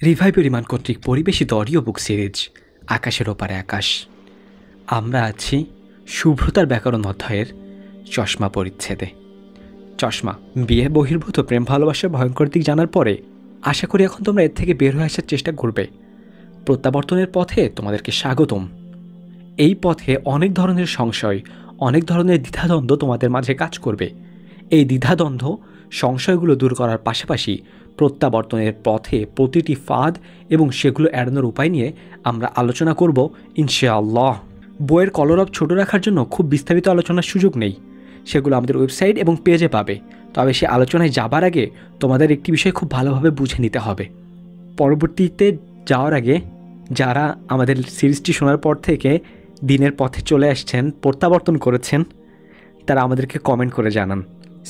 রিভাই পরিমাণ কর্তৃক পরিবেশিত অডিও বুক সিরিজ আকাশের ওপারে আকাশ। আমরা আছি শুভ্রতার ব্যাকরণ অধ্যায়ের চশমা পরিচ্ছেদে। চশমা বিয়ে বহির্ভূত প্রেম ভালোবাসার ভয়ঙ্কর দিক জানার পরে আশা করি এখন তোমরা এর থেকে বের হয়ে আসার চেষ্টা করবে। প্রত্যাবর্তনের পথে তোমাদেরকে স্বাগতম। এই পথে অনেক ধরনের সংশয়, অনেক ধরনের দ্বিধাদ্বন্দ্ব তোমাদের মাঝে কাজ করবে। এই দ্বিধাদ্বন্দ্ব সংশয়গুলো দূর করার পাশাপাশি প্রত্যাবর্তনের পথে প্রতিটি ফাঁদ এবং সেগুলো এড়ানোর উপায় নিয়ে আমরা আলোচনা করব ইনশাআল্লাহ। বইয়ের কলরব ছোট রাখার জন্য খুব বিস্তারিত আলোচনার সুযোগ নেই, সেগুলো আমাদের ওয়েবসাইট এবং পেজে পাবে। তবে সে আলোচনায় যাবার আগে তোমাদের একটি বিষয় খুব ভালোভাবে বুঝে নিতে হবে। পরবর্তীতে যাওয়ার আগে যারা আমাদের সিরিজটি শোনার পর থেকে দিনের পথে চলে আসছেন, প্রত্যাবর্তন করেছেন, তারা আমাদেরকে কমেন্ট করে জানান।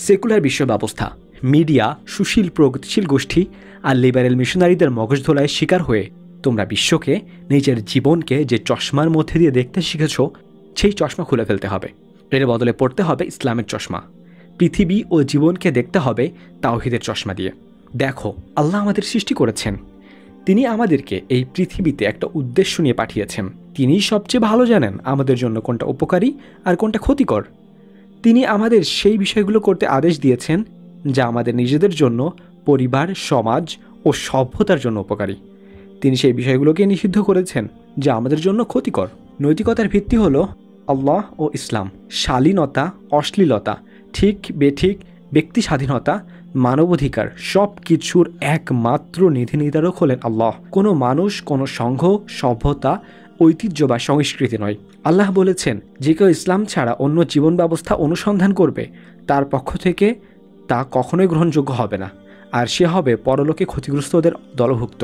সেকুলার বিশ্ব ব্যবস্থা, মিডিয়া, সুশীল প্রগতিশীল গোষ্ঠী আর লিবারেল মিশনারিদের মগজধোলায় শিকার হয়ে তোমরা বিশ্বকে, নিজের জীবনকে যে চশমার মধ্যে দিয়ে দেখতে শিখেছ সেই চশমা খুলে ফেলতে হবে। এর বদলে পড়তে হবে ইসলামের চশমা। পৃথিবী ও জীবনকে দেখতে হবে তাওহীদের চশমা দিয়ে। দেখো, আল্লাহ আমাদের সৃষ্টি করেছেন, তিনি আমাদেরকে এই পৃথিবীতে একটা উদ্দেশ্য নিয়ে পাঠিয়েছেন। তিনিই সবচেয়ে ভালো জানেন আমাদের জন্য কোনটা উপকারী আর কোনটা ক্ষতিকর। তিনি আমাদের সেই বিষয়গুলো করতে আদেশ দিয়েছেন যা আমাদের নিজেদের জন্য, পরিবার, সমাজ ও সভ্যতার জন্য উপকারী। তিনি সেই বিষয়গুলোকে নিষিদ্ধ করেছেন যা আমাদের জন্য ক্ষতিকর। নৈতিকতার ভিত্তি হলো আল্লাহ ও ইসলাম। শালীনতা, অশ্লীলতা, ঠিক বেঠিক, ব্যক্তি স্বাধীনতা, মানবাধিকার সব কিছুর একমাত্র নীতি নির্ধারক হলেন আল্লাহ। কোনো মানুষ, কোনো সংঘ, সভ্যতা, ঐতিহ্য বা সংস্কৃতি নয়। আল্লাহ বলেছেন, যে কেউ ইসলাম ছাড়া অন্য জীবন ব্যবস্থা অনুসন্ধান করবে তার পক্ষ থেকে তা কখনোই গ্রহণযোগ্য হবে না, আর সে হবে পরলোকে ক্ষতিগ্রস্তদের দলভুক্ত।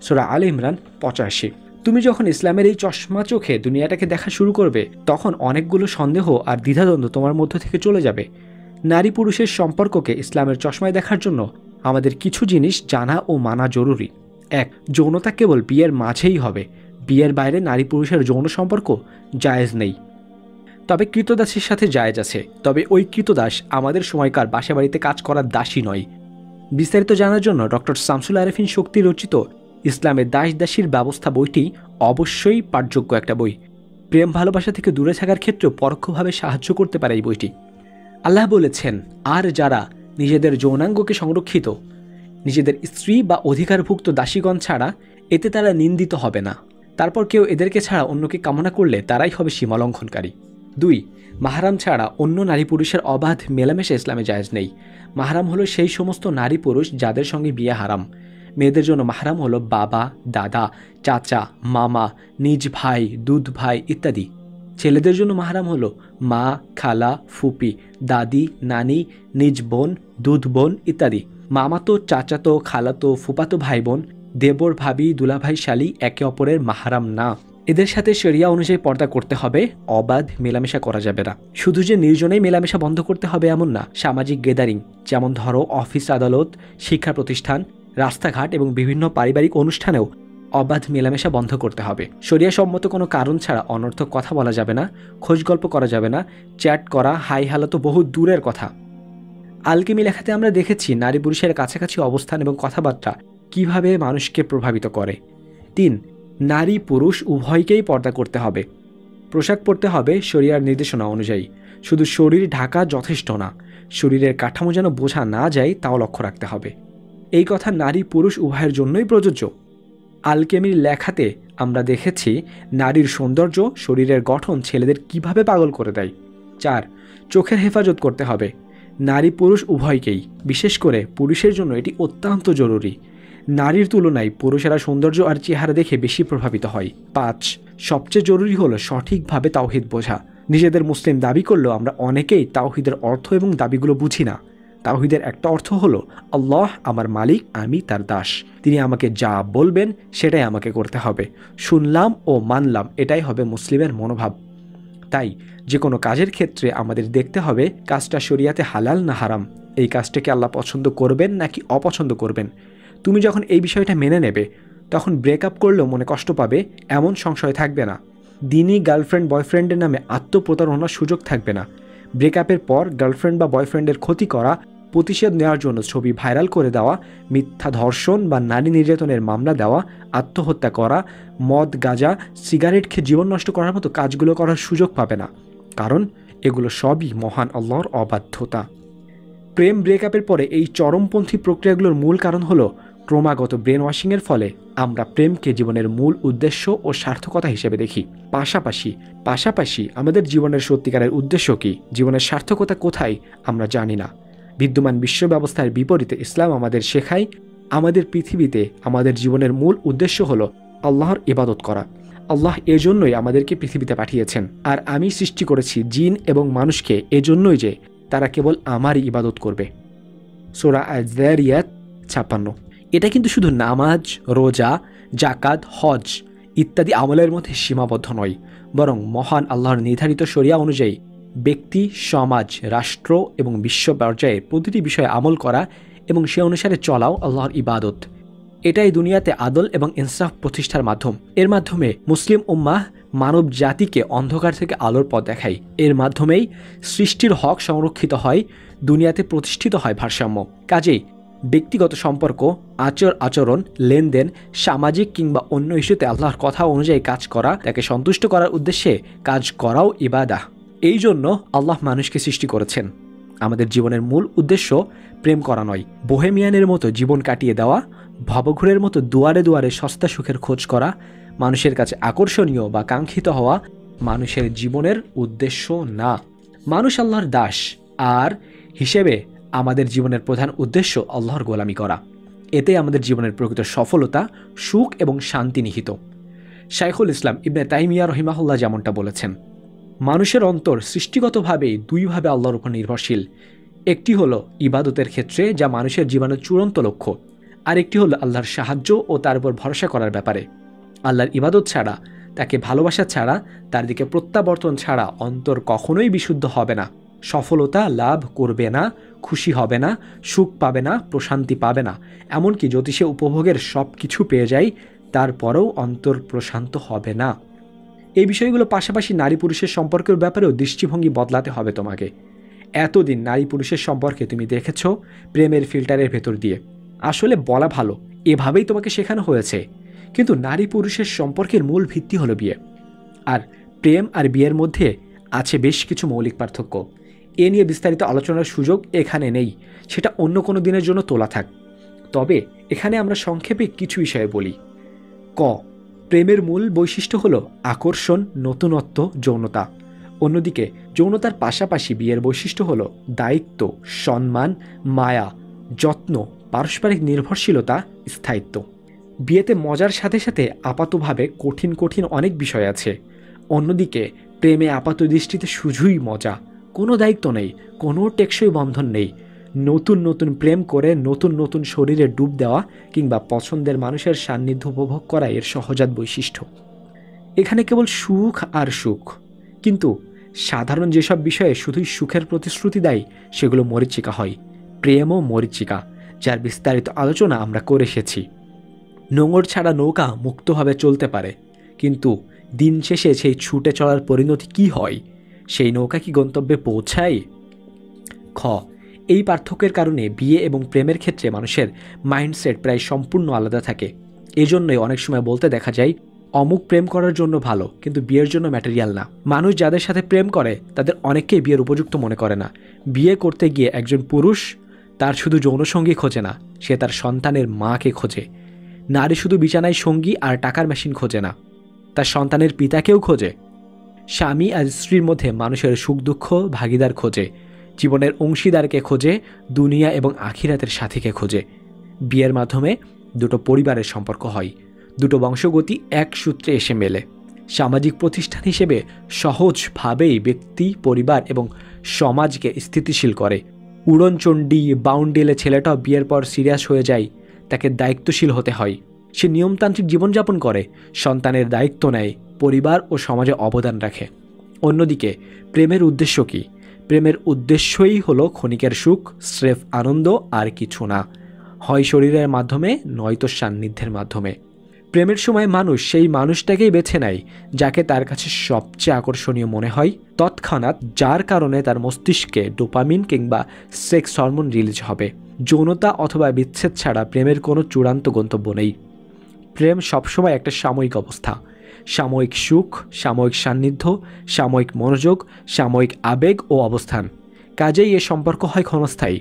সূরা আলে ইমরান 85। তুমি যখন ইসলামের এই চশমা চোখে দুনিয়াটাকে দেখা শুরু করবে, তখন অনেকগুলো সন্দেহ আর দ্বিধাদ্বন্দ্ব তোমার মধ্য থেকে চলে যাবে। নারী পুরুষের সম্পর্ককে ইসলামের চশমায় দেখার জন্য আমাদের কিছু জিনিস জানা ও মানা জরুরি। 1. যৌনতা কেবল বিয়ের মাঝেই হবে। বিয়ের বাইরে নারী পুরুষের যৌন সম্পর্ক জায়েজ নেই। তবে কৃতদাসের সাথে জায়েজ আছে, তবে ওই কৃতদাস আমাদের সময়কার বাসা বাড়িতে কাজ করার দাসী নয়। বিস্তারিত জানার জন্য ডক্টর শামসুল আরেফিন শক্তি রচিত ইসলামের দাস দাসীর ব্যবস্থা বইটি অবশ্যই পাঠযোগ্য একটা বই। প্রেম ভালোবাসা থেকে দূরে থাকার ক্ষেত্রেও পরোক্ষভাবে সাহায্য করতে পারে এই বইটি। আল্লাহ বলেছেন, আর যারা নিজেদের যৌনাঙ্গকে সংরক্ষিত, নিজেদের স্ত্রী বা অধিকারভুক্ত দাসীগণ ছাড়া, এতে তারা নিন্দিত হবে না। তারপর কেউ এদেরকে ছাড়া অন্যকে কামনা করলে তারাই হবে সীমালঙ্ঘনকারী। 2. মাহরাম ছাড়া অন্য নারী পুরুষের অবাধ মেলামেশা ইসলামে জায়েজ নেই। মাহরাম হলো সেই সমস্ত নারী পুরুষ যাদের সঙ্গে বিয়ে হারাম। মেয়েদের জন্য মাহরাম হলো বাবা, দাদা, চাচা, মামা, নিজ ভাই, দুধ ভাই ইত্যাদি। ছেলেদের জন্য মাহরাম হলো মা, খালা, ফুপি, দাদি, নানি, নিজ বোন, দুধ বোন ইত্যাদি। মামাতো, চাচাতো, খালাতো, ফুপাতো ভাই বোন, দেবর, ভাবি, দুলাভাই, শালি একে অপরের মাহরাম না। এদের সাথে শরিয়া অনুযায়ী পর্দা করতে হবে, অবাধ মেলামেশা করা যাবে না। শুধু যে নির্জনেই মেলামেশা বন্ধ করতে হবে এমন না। সামাজিক গেদারিং, যেমন ধরো অফিস, আদালত, শিক্ষা প্রতিষ্ঠান, রাস্তাঘাট এবং বিভিন্ন পারিবারিক অনুষ্ঠানেও অবাধ মেলামেশা বন্ধ করতে হবে। শরিয়া সম্মত কোনো কারণ ছাড়া অনর্থক কথা বলা যাবে না, খোঁজ গল্প করা যাবে না, চ্যাট করা, হাই হ্যালো তো বহু দূরের কথা। আলকেমি লেখাতে আমরা দেখেছি নারী পুরুষের কাছাকাছি অবস্থান এবং কথাবার্তা কিভাবে মানুষকে প্রভাবিত করে। 3. নারী পুরুষ উভয়কেই পর্দা করতে হবে। পোশাক পরতে হবে শরিয়ার নির্দেশনা অনুযায়ী। শুধু শরীর ঢাকা যথেষ্ট না, শরীরের কাঠামো যেন বোঝা না যায় তাও লক্ষ্য রাখতে হবে। এই কথা নারী পুরুষ উভয়ের জন্যই প্রযোজ্য। আলকেমির লেখাতে আমরা দেখেছি নারীর সৌন্দর্য, শরীরের গঠন ছেলেদের কিভাবে পাগল করে দেয়। 4. চোখের হেফাজত করতে হবে নারী পুরুষ উভয়কেই, বিশেষ করে পুরুষের জন্য এটি অত্যন্ত জরুরি। নারীর তুলনায় পুরুষেরা সৌন্দর্য আর চেহারা দেখে বেশি প্রভাবিত হয়। 5. সবচেয়ে জরুরি হলো সঠিকভাবে তাওহীদ বোঝা। নিজেদের মুসলিম দাবি করলেও আমরা অনেকেই তাওহীদের অর্থ এবং দাবিগুলো বুঝি না। তাওহীদের একটা অর্থ হলো আল্লাহ আমার মালিক, আমি তার দাস। তিনি আমাকে যা বলবেন সেটাই আমাকে করতে হবে। শুনলাম ও মানলাম, এটাই হবে মুসলিমের মনোভাব। তাই যে কোনো কাজের ক্ষেত্রে আমাদের দেখতে হবে কাজটা শরিয়াতে হালাল না হারাম, এই কাজটাকে আল্লাহ পছন্দ করবেন নাকি অপছন্দ করবেন। তুমি যখন এই বিষয়টা মেনে নেবে, তখন ব্রেকআপ করলেও মনে কষ্ট পাবে এমন সংশয় থাকবে না। দিনই গার্লফ্রেন্ড বয়ফ্রেন্ডের নামে আত্মপ্রতারণার সুযোগ থাকবে না। ব্রেকআপের পর গার্লফ্রেন্ড বা বয়ফ্রেন্ডের ক্ষতি করা প্রতিশোধ নেওয়ার জন্য ছবি ভাইরাল করে দেওয়া, মিথ্যা ধর্ষণ বা নারী নির্যাতনের মামলা দেওয়া, আত্মহত্যা করা, মদ গাঁজা সিগারেট খেয়ে জীবন নষ্ট করার মতো কাজগুলো করার সুযোগ পাবে না, কারণ এগুলো সবই মহান আল্লাহর অবাধ্যতা। প্রেম ব্রেকআপের পরে এই চরমপন্থী প্রক্রিয়াগুলোর মূল কারণ হলো ক্রমাগত ব্রেন ওয়াশিংয়ের ফলে আমরা প্রেমকে জীবনের মূল উদ্দেশ্য ও সার্থকতা হিসেবে দেখি। পাশাপাশি আমাদের জীবনের সত্যিকারের উদ্দেশ্য কী, জীবনের সার্থকতা কোথায় আমরা জানি না। বিদ্যমান বিশ্ব ব্যবস্থার বিপরীতে ইসলাম আমাদের শেখায় আমাদের পৃথিবীতে আমাদের জীবনের মূল উদ্দেশ্য হলো আল্লাহর ইবাদত করা। আল্লাহ এজন্যই আমাদেরকে পৃথিবীতে পাঠিয়েছেন, আর আমি সৃষ্টি করেছি জিন এবং মানুষকে এজন্যই যে তারা কেবল আমারই ইবাদত করবে। সূরা আয-যারিয়াত 56। এটা কিন্তু শুধু নামাজ, রোজা, জাকাত, হজ ইত্যাদি আমলের মধ্যে সীমাবদ্ধ নয়, বরং মহান আল্লাহর নির্ধারিত শরিয়া অনুযায়ী ব্যক্তি, সমাজ, রাষ্ট্র এবং বিশ্ব পর্যায়ে প্রতিটি বিষয়ে আমল করা এবং সে অনুসারে চলাও আল্লাহর ইবাদত। এটাই দুনিয়াতে আদল এবং ইনসাফ প্রতিষ্ঠার মাধ্যম। এর মাধ্যমে মুসলিম উম্মাহ মানব জাতিকে অন্ধকার থেকে আলোর পথ দেখায়। এর মাধ্যমেই সৃষ্টির হক সংরক্ষিত হয়, দুনিয়াতে প্রতিষ্ঠিত হয় ভারসাম্য। কাজেই ব্যক্তিগত সম্পর্ক, আচরণ, লেনদেন, সামাজিক কিংবা অন্য ইস্যুতে আল্লাহর কথা অনুযায়ী কাজ করা, তাকে সন্তুষ্ট করার উদ্দেশ্যে কাজ করাও ইবাদাহ। এই জন্য আল্লাহ মানুষকে সৃষ্টি করেছেন। আমাদের জীবনের মূল উদ্দেশ্য প্রেম করা নয়, বোহেমিয়ানের মতো জীবন কাটিয়ে দেওয়া, ভবঘুরের মতো দুয়ারে দুয়ারে সস্তা সুখের খোঁজ করা, মানুষের কাছে আকর্ষণীয় বা কাঙ্ক্ষিত হওয়া মানুষের জীবনের উদ্দেশ্য না। মানুষ আল্লাহর দাস, আর হিসেবে আমাদের জীবনের প্রধান উদ্দেশ্য আল্লাহর গোলামি করা। এতে আমাদের জীবনের প্রকৃত সফলতা, সুখ এবং শান্তি নিহিত। শাইখুল ইসলাম ইবনে তাইমিয়া রহিমাহুল্লাহ যেমনটা বলেছেন, মানুষের অন্তর সৃষ্টিগতভাবেই দুইভাবে আল্লাহর উপর নির্ভরশীল। একটি হলো ইবাদতের ক্ষেত্রে, যা মানুষের জীবনের চূড়ান্ত লক্ষ্য, আর একটি হলো আল্লাহর সাহায্য ও তার উপর ভরসা করার ব্যাপারে। আল্লাহর ইবাদত ছাড়া, তাকে ভালোবাসা ছাড়া, তার দিকে প্রত্যাবর্তন ছাড়া অন্তর কখনোই বিশুদ্ধ হবে না, সফলতা লাভ করবে না, খুশি হবে না, সুখ পাবে না, প্রশান্তি পাবে না। এমনকি যদি সে উপভোগের সব কিছু পেয়ে যায়, তারপরেও অন্তর প্রশান্ত হবে না। এই বিষয়গুলো পাশাপাশি নারী পুরুষের সম্পর্কের ব্যাপারেও দৃষ্টিভঙ্গি বদলাতে হবে তোমাকে। এতদিন নারী পুরুষের সম্পর্কে তুমি দেখেছ প্রেমের ফিল্টারের ভেতর দিয়ে। আসলে বলা ভালো, এভাবেই তোমাকে শেখানো হয়েছে। কিন্তু নারী পুরুষের সম্পর্কের মূল ভিত্তি হলো বিয়ে, আর প্রেম আর বিয়ের মধ্যে আছে বেশ কিছু মৌলিক পার্থক্য। এ নিয়ে বিস্তারিত আলোচনার সুযোগ এখানে নেই, সেটা অন্য কোনো দিনের জন্য তোলা থাক। তবে এখানে আমরা সংক্ষেপে কিছু বিষয়ে বলি। ক, প্রেমের মূল বৈশিষ্ট্য হলো আকর্ষণ, নতুনত্ব, যৌনতা। অন্যদিকে যৌনতার পাশাপাশি বিয়ের বৈশিষ্ট্য হলো দায়িত্ব, সম্মান, মায়া, যত্ন, পারস্পরিক নির্ভরশীলতা, স্থায়িত্ব। বিয়েতে মজার সাথে সাথে আপাতভাবে কঠিন অনেক বিষয় আছে। অন্যদিকে প্রেমে আপাত দৃষ্টিতে শুধুই মজা, কোনো দায়িত্ব নেই, কোনো টেকসই বন্ধন নেই। নতুন প্রেম করে নতুন শরীরে ডুব দেওয়া কিংবা পছন্দের মানুষের সান্নিধ্য উপভোগ করা এর সহজাত বৈশিষ্ট্য। এখানে কেবল সুখ আর সুখ, কিন্তু সাধারণ যেসব বিষয়ে শুধুই সুখের প্রতিশ্রুতি দেয় সেগুলো মরীচিকা হয়। প্রেমও মরীচিকা, যার বিস্তারিত আলোচনা আমরা করে এসেছি। নোঙর ছাড়া নৌকা মুক্তভাবে চলতে পারে, কিন্তু দিন শেষে সেই ছুটে চলার পরিণতি কি হয়? সেই নৌকা কি গন্তব্যে পৌঁছায়? খ, এই পার্থক্যের কারণে বিয়ে এবং প্রেমের ক্ষেত্রে মানুষের মাইন্ডসেট প্রায় সম্পূর্ণ আলাদা থাকে। এজন্যই অনেক সময় বলতে দেখা যায় অমুক প্রেম করার জন্য ভালো, কিন্তু বিয়ের জন্য ম্যাটেরিয়াল না। মানুষ যাদের সাথে প্রেম করে তাদের অনেককেই বিয়ের উপযুক্ত মনে করে না। বিয়ে করতে গিয়ে একজন পুরুষ তার শুধু যৌনসঙ্গী খোঁজে না, সে তার সন্তানের মাকে খোঁজে। নারী শুধু বিছানায় সঙ্গী আর টাকার মেশিন খোঁজে না, তার সন্তানের পিতাকেও খোঁজে। স্বামী আর স্ত্রীর মধ্যে মানুষের সুখ দুঃখ ভাগিদার খোঁজে, জীবনের অংশীদারকে খোঁজে, দুনিয়া এবং আখিরাতের সাথীকে খোঁজে। বিয়ের মাধ্যমে দুটো পরিবারের সম্পর্ক হয়, দুটো বংশগতি এক সূত্রে এসে মেলে। সামাজিক প্রতিষ্ঠান হিসেবে সহজভাবেই ব্যক্তি, পরিবার এবং সমাজকে স্থিতিশীল করে। উড়নচণ্ডী বাউন্ডেলে ছেলেটাও বিয়ের পর সিরিয়াস হয়ে যায়, তাকে দায়িত্বশীল হতে হয়। সে নিয়মতান্ত্রিক জীবনযাপন করে, সন্তানের দায়িত্ব নেয়, পরিবার ও সমাজে অবদান রাখে। অন্যদিকে প্রেমের উদ্দেশ্য কী? প্রেমের উদ্দেশ্যই হলো ক্ষণিকের সুখ, স্রেফ আনন্দ, আর কিছু না। হয় শরীরের মাধ্যমে, নয়তো সান্নিধ্যের মাধ্যমে। প্রেমের সময় মানুষ সেই মানুষটাকেই বেছে নেয় যাকে তার কাছে সবচেয়ে আকর্ষণীয় মনে হয়, তৎক্ষণাৎ, যার কারণে তার মস্তিষ্কে ডোপামিন কিংবা সেক্স হরমোন রিলিজ হবে। যৌনতা অথবা বিচ্ছেদ ছাড়া প্রেমের কোনো চূড়ান্ত গন্তব্য নেই। প্রেম সবসময় একটা সাময়িক অবস্থা, সাময়িক সুখ, সাময়িক সান্নিধ্য, সাময়িক মনোযোগ, সাময়িক আবেগ ও অবস্থান। কাজেই এ সম্পর্ক হয় ক্ষণস্থায়ী।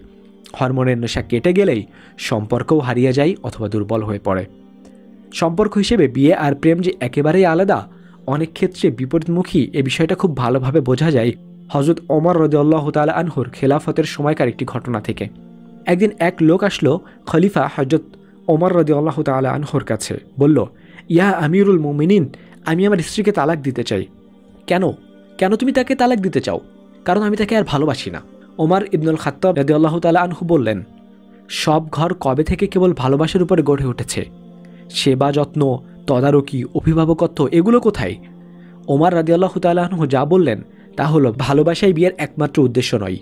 হরমোনের নেশা কেটে গেলেই সম্পর্কও হারিয়ে যায় অথবা দুর্বল হয়ে পড়ে। সম্পর্ক হিসেবে বিয়ে আর প্রেম যে একেবারেই আলাদা, অনেক ক্ষেত্রে বিপরীতমুখী, এ বিষয়টা খুব ভালোভাবে বোঝা যায় হযরত ওমর রাদিয়াল্লাহু তাআলা আনহুর খেলাফতের সময়কার একটি ঘটনা থেকে। একদিন এক লোক আসলো খলিফা হযরত ওমর রাদিয়াল্লাহু তাআলা আনহুর কাছে, বলল, ইয়া আমিরুল মুমিনিন, আমি আমার স্ত্রীকে তালাক দিতে চাই। কেন কেন তুমি তাকে তালাক দিতে চাও? কারণ আমি তাকে আর ভালোবাসি না। ওমর ইবনুল খাত্তাব রাদিয়াল্লাহু তাআলা আনহু বললেন, সব ঘর কবে থেকে কেবল ভালোবাসার উপরে গড়ে উঠেছে? সেবা যত্ন, তদারকি, অভিভাবকত্ব এগুলো কোথায়? ওমর রাদিয়াল্লাহু তাআলা আনহু যা বললেন তা হলো ভালোবাসাই বিয়ের একমাত্র উদ্দেশ্য নয়।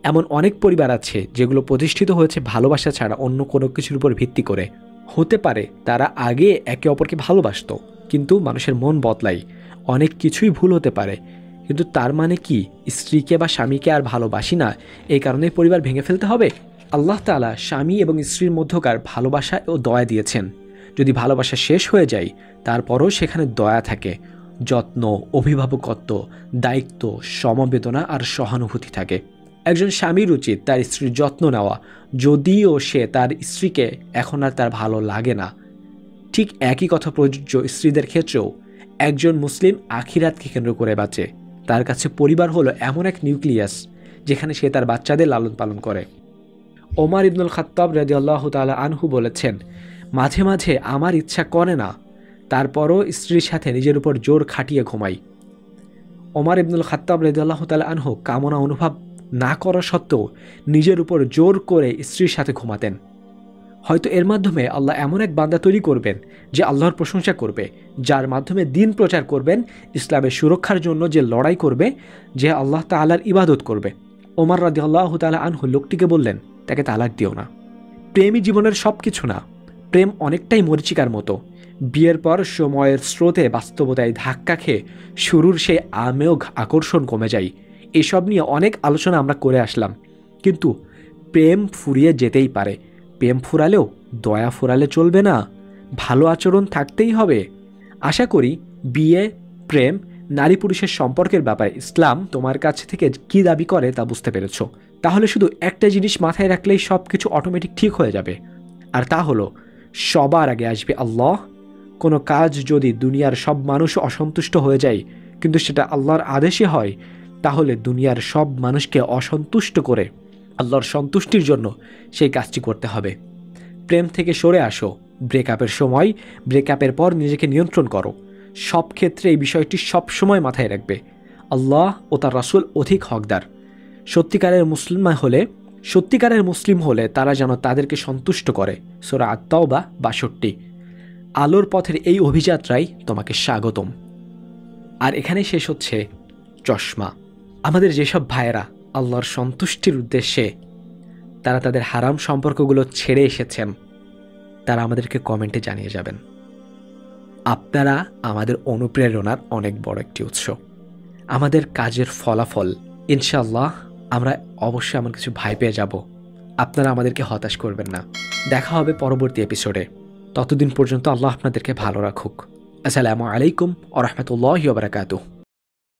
এমন অনেক পরিবার আছে যেগুলো প্রতিষ্ঠিত হয়েছে ভালোবাসা ছাড়া অন্য কোনো কিছুর উপর ভিত্তি করে। হতে পারে তারা আগে একে অপরকে ভালোবাসত, কিন্তু মানুষের মন বদলায়, অনেক কিছুই ভুল হতে পারে, কিন্তু তার মানে কি স্ত্রীকে বা স্বামীকে আর ভালোবাসি না এই কারণে পরিবার ভেঙে ফেলতে হবে? আল্লাহ তাআলা স্বামী এবং স্ত্রীর মধ্যকার ভালোবাসা ও দয়া দিয়েছেন। যদি ভালোবাসা শেষ হয়ে যায় তারপরও সেখানে দয়া থাকে, যত্ন, অভিভাবকত্ব, দায়িত্ব, সমবেদনা আর সহানুভূতি থাকে। একজন স্বামীর উচিত তার স্ত্রীর যত্ন নেওয়া, যদিও সে তার স্ত্রীকে এখন আর তার ভালো লাগে না। ঠিক একই কথা প্রযোজ্য স্ত্রীদের ক্ষেত্রেও। একজন মুসলিম আখিরাতকে কেন্দ্র করে বাঁচে। তার কাছে পরিবার হলো এমন এক নিউক্লিয়াস যেখানে সে তার বাচ্চাদের লালন পালন করে। ওমর ইবনুল খাত্তাব রাদিয়াল্লাহু তাআলা আনহু বলেছেন, মাঝে মাঝে আমার ইচ্ছা করে না, তারপরও স্ত্রীর সাথে নিজের উপর জোর খাটিয়ে ঘুমাই। ওমর ইবনুল খাত্তাব রাদিয়াল্লাহু তাআলা আনহু কামনা অনুভব না করা সত্ত্বেও নিজের উপর জোর করে স্ত্রীর সাথে ঘুমাতেন। হয়তো এর মাধ্যমে আল্লাহ এমন এক বান্দা তৈরি করবেন যে আল্লাহর প্রশংসা করবে, যার মাধ্যমে দিন প্রচার করবেন, ইসলামের সুরক্ষার জন্য যে লড়াই করবে, যে আল্লাহ তাআলার ইবাদত করবে। ওমর রাদিয়াল্লাহু তাআলা আনহু লোকটিকে বললেন, তাকে তালাক দিও না। প্রেমই জীবনের সব কিছু না। প্রেম অনেকটাই মরীচিকার মতো। বিয়ের পর সময়ের স্রোতে বাস্তবতায় ধাক্কা খেয়ে শুরুর সেই আমেঘ আকর্ষণ কমে যায়। এসব নিয়ে অনেক আলোচনা আমরা করে আসলাম, কিন্তু প্রেম ফুরিয়ে যেতেই পারে। প্রেম ফুরালেও দয়া ফুরালে চলবে না, ভালো আচরণ থাকতেই হবে। আশা করি বিয়ে, প্রেম, নারী পুরুষের সম্পর্কের ব্যাপারে ইসলাম তোমার কাছ থেকে কী দাবি করে তা বুঝতে পেরেছ। তাহলে শুধু একটা জিনিস মাথায় রাখলেই সব কিছু অটোমেটিক ঠিক হয়ে যাবে, আর তা হলো সবার আগে আসবে আল্লাহ। কোনো কাজ যদি দুনিয়ার সব মানুষ অসন্তুষ্ট হয়ে যায় কিন্তু সেটা আল্লাহর আদেশে হয়, তাহলে দুনিয়ার সব মানুষকে অসন্তুষ্ট করে আল্লাহর সন্তুষ্টির জন্য সেই কাজটি করতে হবে। প্রেম থেকে সরে আসো। ব্রেকআপের সময়, ব্রেকআপের পর নিজেকে নিয়ন্ত্রণ করো। সব ক্ষেত্রে এই বিষয়টি সব সময় মাথায় রাখবে, আল্লাহ ও তার রাসূল অধিক হকদার। সত্যিকারের মুসলিম হলে তারা যেন তাদেরকে সন্তুষ্ট করে। সূরা আত-তাওবা ৬২। আলোর পথের এই অভিযাত্রায় তোমাকে স্বাগতম। আর এখানেই শেষ হচ্ছে চশমা। আমাদের যেসব ভাইয়েরা আল্লাহর সন্তুষ্টির উদ্দেশ্যে তারা তাদের হারাম সম্পর্কগুলো ছেড়ে এসেছেন, তারা আমাদেরকে কমেন্টে জানিয়ে যাবেন। আপনারা আমাদের অনুপ্রেরণার অনেক বড় একটি উৎস। আমাদের কাজের ফলাফল ইনশাআল্লাহ আমরা অবশ্যই এমন কিছু ভাই পেয়ে যাব। আপনারা আমাদেরকে হতাশ করবেন না। দেখা হবে পরবর্তী এপিসোডে। ততদিন পর্যন্ত আল্লাহ আপনাদেরকে ভালো রাখুক। আসসালামু আলাইকুম ওয়া রাহমাতুল্লাহি ওয়া বারাকাতুহু।